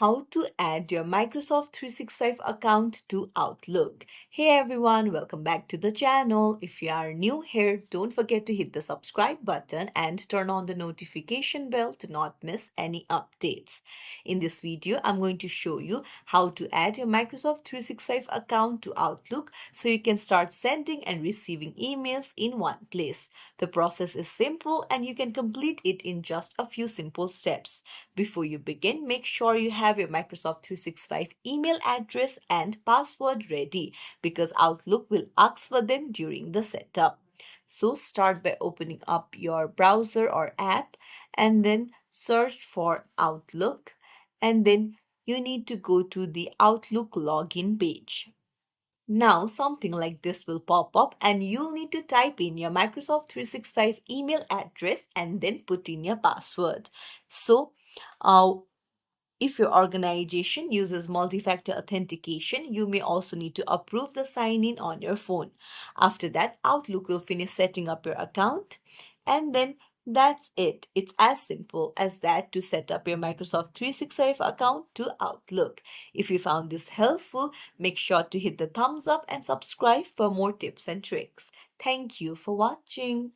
How to add your Microsoft 365 account to Outlook. Hey everyone, welcome back to the channel. If you are new here, don't forget to hit the subscribe button and turn on the notification bell to not miss any updates. In this video, I'm going to show you how to add your Microsoft 365 account to Outlook so you can start sending and receiving emails in one place. The process is simple and you can complete it in just a few simple steps. Before you begin, make sure you have your Microsoft 365 email address and password ready because Outlook will ask for them during the setup. So start by opening up your browser or app and then search for Outlook, and then you need to go to the Outlook login page. Now, something like this will pop up, and you'll need to type in your Microsoft 365 email address and then put in your password. So, uh, if your organization uses multi-factor authentication, you may also need to approve the sign-in on your phone. After that, Outlook will finish setting up your account, and then that's it. It's as simple as that to set up your Microsoft 365 account to Outlook. If you found this helpful, make sure to hit the thumbs up and subscribe for more tips and tricks. Thank you for watching.